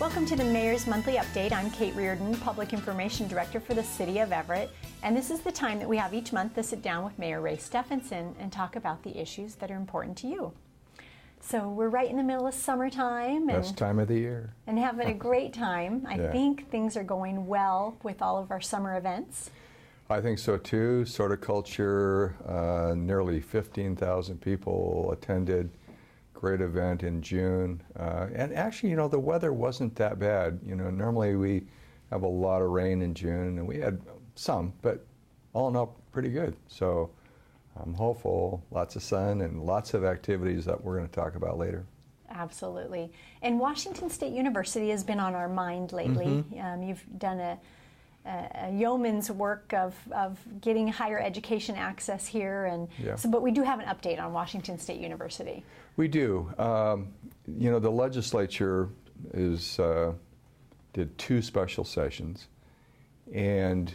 Welcome to the Mayor's Monthly Update. I'm Kate Reardon, Public Information Director for the City of Everett, and this is the time that we have each month to sit down with Mayor Ray Stephanson and talk about the issues that are important to you. So we're right in the middle of summertime. Best time of the year. And having a great time. I Yeah. think things are going well with all of our summer events. I think so too. Sorticulture, nearly 15,000 people attended. Great event in June. And actually, you know, the weather wasn't that bad. You know, normally we have a lot of rain in June, and we had some, but all in all, pretty good. So I'm hopeful, lots of sun and lots of activities that we're going to talk about later. Absolutely. And Washington State University has been on our mind lately. You've done a yeoman's work of getting higher education access here, and Yeah. so, but we do have an update on Washington State University. We do. You know, the legislature did two special sessions, and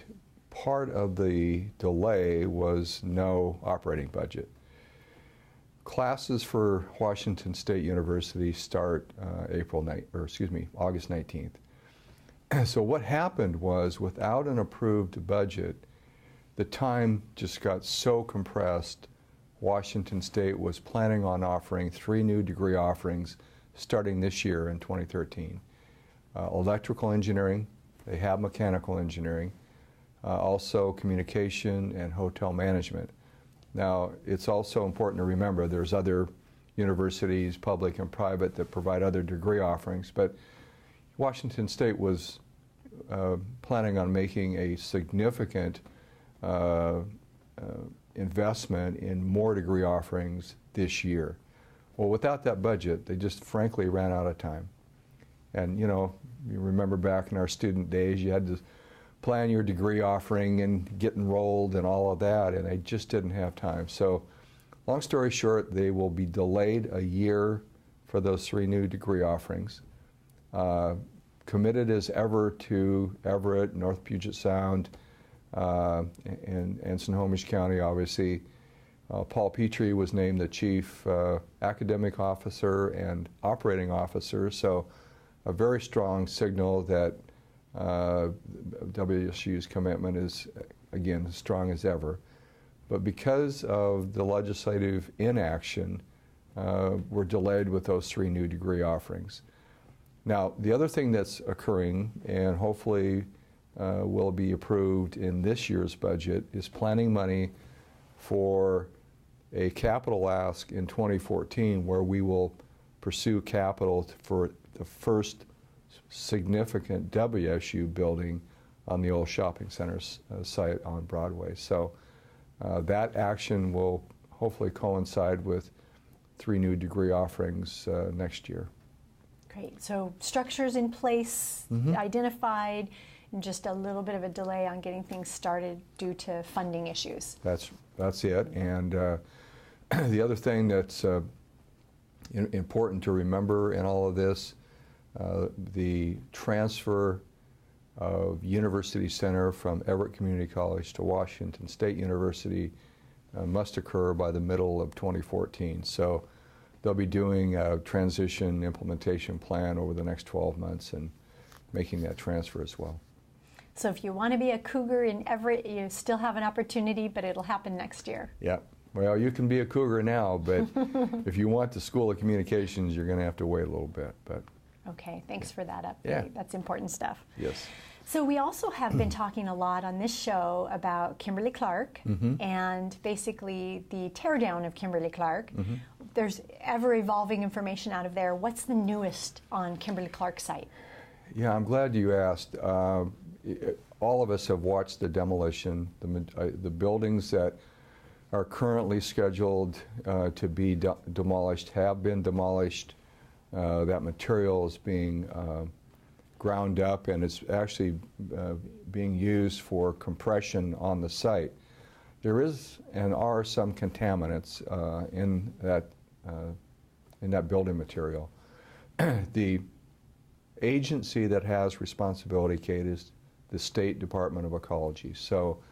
part of the delay was no operating budget. Classes for Washington State University start August 19th. So what happened was, without an approved budget, the time just got so compressed. Washington State was planning on offering 3 new degree offerings starting this year in 2013. Electrical engineering, they have mechanical engineering, also communication and hotel management. Now, it's also important to remember there's other universities, public and private, that provide other degree offerings, but Washington State was planning on making a significant investment in more degree offerings this year. Well, without that budget, they just frankly ran out of time. And you know, you remember back in our student days, you had to plan your degree offering and get enrolled and all of that, and they just didn't have time. So, long story short, they will be delayed a year for those 3 new degree offerings. Committed as ever to Everett, North Puget Sound, and Snohomish County, obviously. Paul Petrie was named the Chief Academic Officer and Operating Officer, so a very strong signal that WSU's commitment is, again, as strong as ever. But because of the legislative inaction, we're delayed with those 3 new degree offerings. Now, the other thing that's occurring, and hopefully will be approved in this year's budget, is planning money for a capital ask in 2014, where we will pursue capital for the first significant WSU building on the old shopping center site on Broadway. So that action will hopefully coincide with 3 new degree offerings next year. Great. So structures in place, identified, and just a little bit of a delay on getting things started due to funding issues. That's it. And the other thing that's important to remember in all of this, the transfer of University Center from Everett Community College to Washington State University must occur by the middle of 2014. So they'll be doing a transition implementation plan over the next 12 months and making that transfer as well. So if you want to be a Cougar in Everett, you still have an opportunity, but it'll happen next year. Yeah. Well, you can be a Cougar now, but if you want the School of Communications, you're going to have to wait a little bit. But okay, thanks for that update. Yeah. That's important stuff. yes. So we also have been talking a lot on this show about Kimberly-Clark and basically the teardown of Kimberly-Clark. There's ever-evolving information out of there. What's the newest on Kimberly-Clark site? Yeah, I'm glad you asked. All of us have watched the demolition. The buildings that are currently scheduled to be demolished have been demolished. That material is being ground up, and it's actually being used for compression on the site. There is and are some contaminants in that building material. The agency that has responsibility, Kate, is the State Department of Ecology. So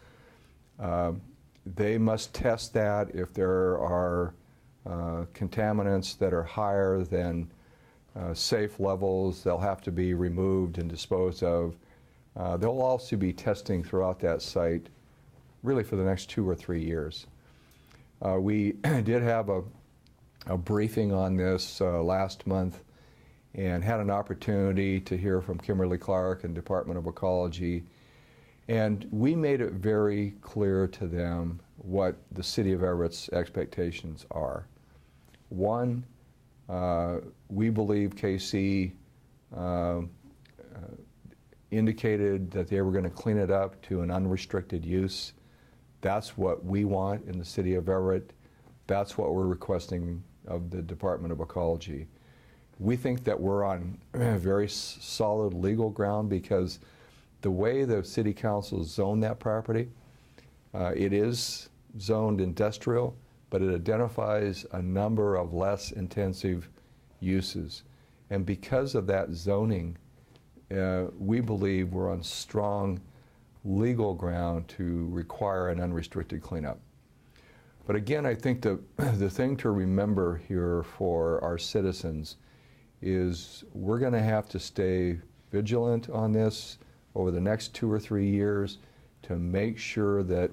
they must test that. If there are contaminants that are higher than safe levels. They'll have to be removed and disposed of. There'll also be testing throughout that site really for the next 2 or 3 years. We did have a briefing on this last month and had an opportunity to hear from Kimberly Clark and Department of Ecology, and we made it very clear to them what the City of Everett's expectations are. One, we believe KC indicated that they were going to clean it up to an unrestricted use. That's what we want in the City of Everett. That's what we're requesting of the Department of Ecology. We think that we're on very solid legal ground because the way the City Council zoned that property, it is zoned industrial, but it identifies a number of less intensive uses. And because of that zoning, we believe we're on strong legal ground to require an unrestricted cleanup. But again, I think the thing to remember here for our citizens is we're going to have to stay vigilant on this over the next 2 or 3 years to make sure that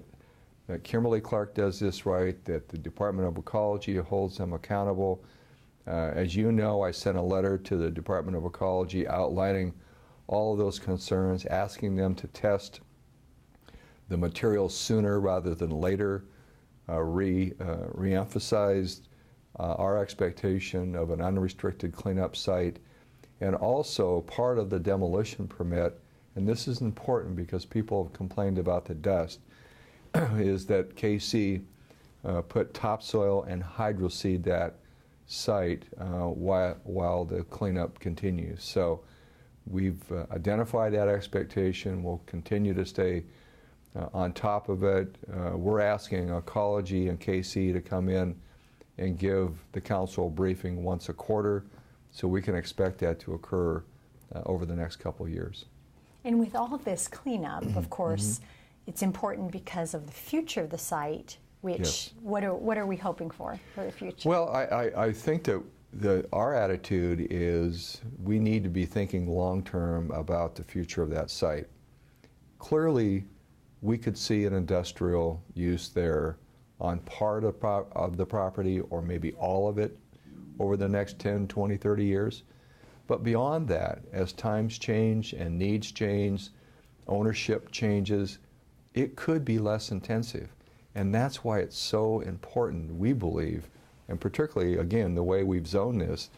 Kimberly-Clark does this right, that the Department of Ecology holds them accountable. As you know, I sent a letter to the Department of Ecology outlining all of those concerns, asking them to test the materials sooner rather than later, re-emphasized our expectation of an unrestricted cleanup site, and also part of the demolition permit, and this is important because people have complained about the dust, is that KC put topsoil and hydroseed that site while the cleanup continues. So we've identified that expectation. We'll continue to stay on top of it. We're asking Ecology and KC to come in and give the council a briefing once a quarter, so we can expect that to occur over the next couple of years. And with all of this cleanup, of course, it's important because of the future of the site, which, yes. what are we hoping for the future? Well, I think that our attitude is we need to be thinking long-term about the future of that site. Clearly, we could see an industrial use there on part of the property or maybe all of it over the next 10, 20, 30 years. But beyond that, as times change and needs change, ownership changes, it could be less intensive. And that's why it's so important, we believe, and particularly, again, the way we've zoned this,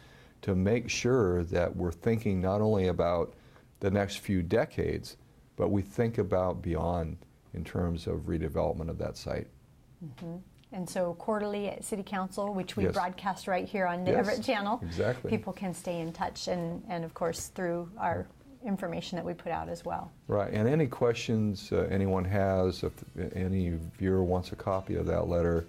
to make sure that we're thinking not only about the next few decades, but we think about beyond in terms of redevelopment of that site. Mm-hmm. And so quarterly at City Council, which we yes. broadcast right here on the yes, Everett channel, exactly. people can stay in touch and of course through our information that we put out as well. Right, and any questions anyone has, if any viewer wants a copy of that letter,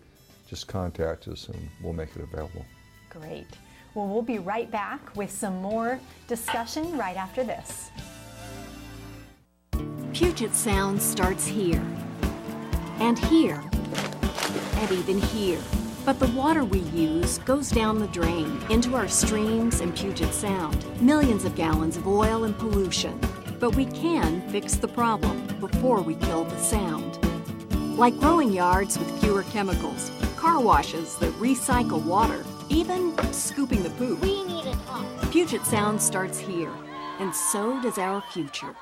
just contact us and we'll make it available. Great. Well, we'll be right back with some more discussion right after this. Puget Sound starts here, and here, and even here. But the water we use goes down the drain into our streams and Puget Sound. Millions of gallons of oil and pollution. But we can fix the problem before we kill the sound. Like growing yards with fewer chemicals, car washes that recycle water, even scooping the poop. We need a talk. Puget Sound starts here, and so does our future.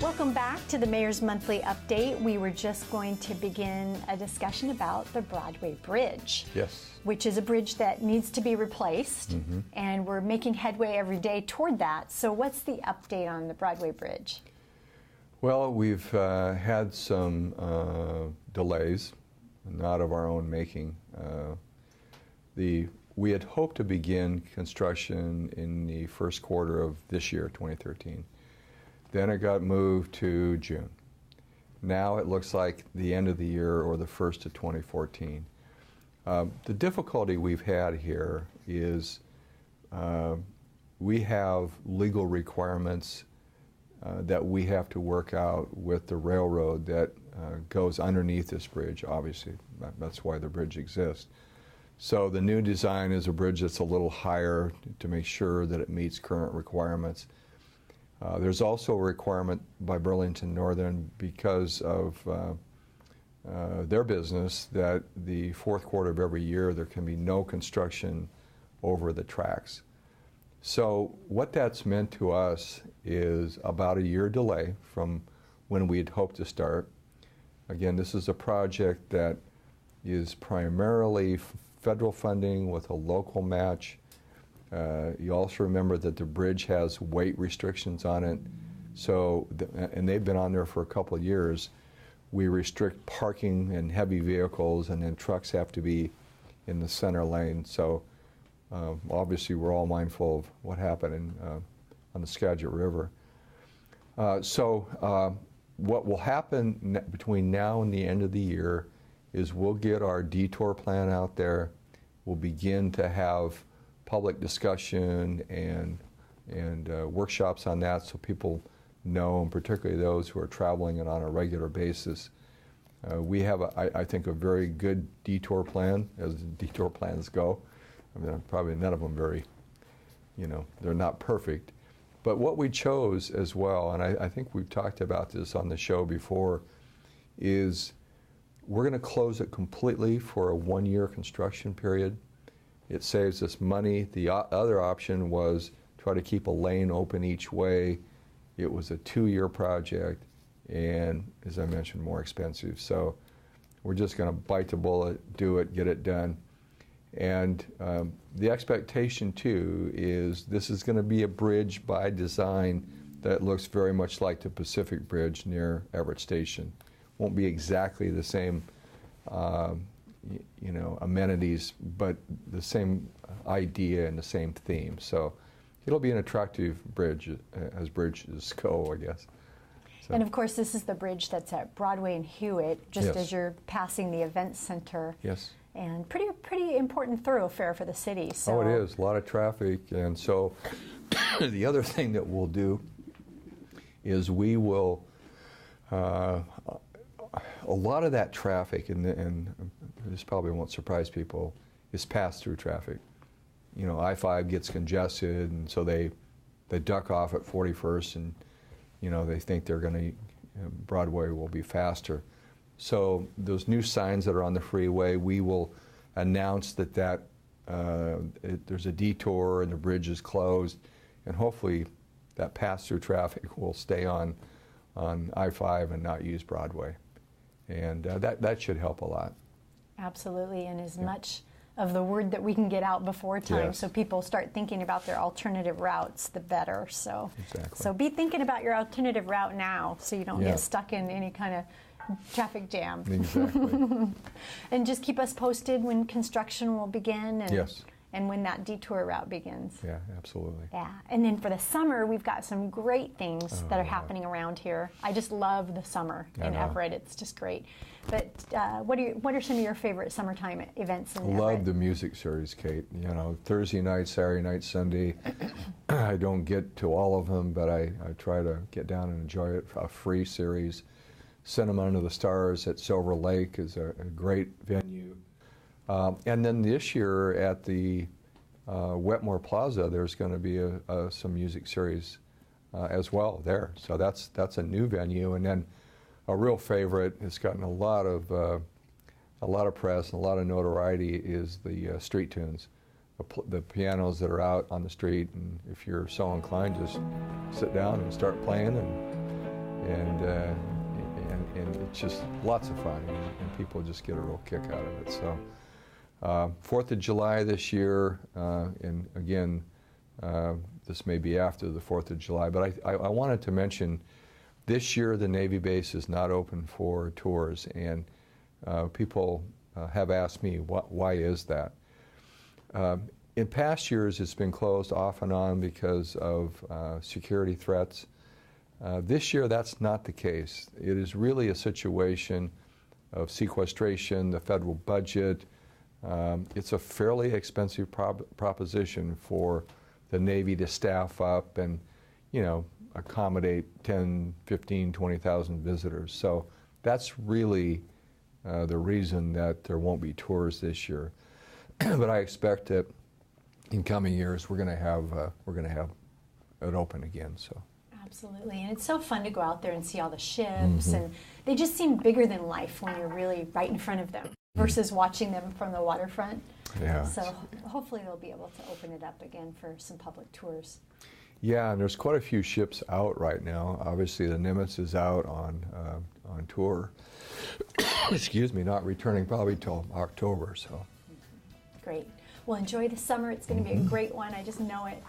Welcome back to the Mayor's Monthly Update. We were just going to begin a discussion about the Broadway Bridge. Yes. Which is a bridge that needs to be replaced, and we're making headway every day toward that. So what's the update on the Broadway Bridge? Well, we've had some delays, not of our own making. We had hoped to begin construction in the first quarter of this year, 2013. Then it got moved to June. Now it looks like the end of the year or the first of 2014. The difficulty we've had here is we have legal requirements that we have to work out with the railroad that goes underneath this bridge, obviously. That's why the bridge exists. So the new design is a bridge that's a little higher to make sure that it meets current requirements. There's also a requirement by Burlington Northern because of their business that the fourth quarter of every year there can be no construction over the tracks. So what that's meant to us is about a year delay from when we had hoped to start. Again, this is a project that is primarily federal funding with a local match. You also remember that the bridge has weight restrictions on it. So, and they've been on there for a couple of years. We restrict parking and heavy vehicles, and then trucks have to be in the center lane. So obviously we're all mindful of what happened on the Skagit River. What will happen between now and the end of the year is we'll get our detour plan out there. We'll begin to have public discussion and workshops on that so people know, and particularly those who are traveling it on a regular basis. We have, I think, a very good detour plan, as detour plans go. I mean, probably none of them very, they're not perfect. But what we chose as well, and I think we've talked about this on the show before, is we're going to close it completely for a one-year construction period. It saves us money. The other option was try to keep a lane open each way. It was a 2-year project, and as I mentioned, more expensive. So we're just going to bite the bullet, do it, get it done. And the expectation, too, is this is going to be a bridge by design that looks very much like the Pacific Bridge near Everett Station. Won't be exactly the same, amenities, but the same idea and the same theme. So it'll be an attractive bridge, as bridges go, I guess. So. And of course, this is the bridge that's at Broadway and Hewitt, just Yes. as you're passing the event center. Yes. And pretty important thoroughfare for the city. So. Oh, it is. A lot of traffic. And so the other thing that we'll do is we will, a lot of that traffic, and this probably won't surprise people, is pass-through traffic. I-5 gets congested, and so they duck off at 41st, and they think they're going to, Broadway will be faster. So those new signs that are on the freeway, we will announce that there's a detour and the bridge is closed, and hopefully that pass-through traffic will stay on I-5 and not use Broadway. And that should help a lot. Absolutely, and as much of the word that we can get out before time, Yes. so people start thinking about their alternative routes, the better. So, Exactly. So be thinking about your alternative route now, so you don't Yeah. get stuck in any kind of traffic jam. Exactly. And just keep us posted when construction will begin, and Yes. and when that detour route begins. Yeah, absolutely. Yeah, and then for the summer, we've got some great things that are happening around here. I just love the summer I in know. Everett. It's just great. But what are some of your favorite summertime events in Everett? Love the music series, Kate. Thursday night, Saturday night, Sunday. I don't get to all of them, but I try to get down and enjoy it. A free series. Cinema Under the Stars at Silver Lake is a great venue. And then this year at the Wetmore Plaza, there's going to be some music series as well there. So that's a new venue. And then a real favorite, it's gotten a lot of press and a lot of notoriety, is the street tunes, the pianos that are out on the street. And if you're so inclined, just sit down and start playing, and it's just lots of fun, and people just get a real kick out of it. So 4th of July this year, and again, this may be after the 4th of July, but I wanted to mention this year the Navy base is not open for tours, and people have asked me, why is that? In past years, it's been closed off and on because of security threats. This year, that's not the case. It is really a situation of sequestration, the federal budget. It's a fairly expensive proposition for the Navy to staff up and, accommodate 10, 15, 20,000 visitors. So that's really the reason that there won't be tours this year. but I expect that in coming years we're going to have it open again. So. Absolutely, and it's so fun to go out there and see all the ships, and they just seem bigger than life when you're really right in front of them versus watching them from the waterfront. Yeah. So hopefully they'll be able to open it up again for some public tours. Yeah, and there's quite a few ships out right now. Obviously, the Nimitz is out on tour. Excuse me, not returning probably till October. So. Great. Well, enjoy the summer. It's going to be a great one. I just know it.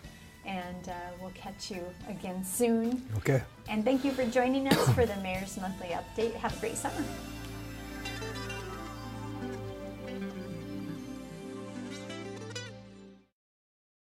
And we'll catch you again soon. Okay. And thank you for joining us for the Mayor's Monthly Update. Have a great summer.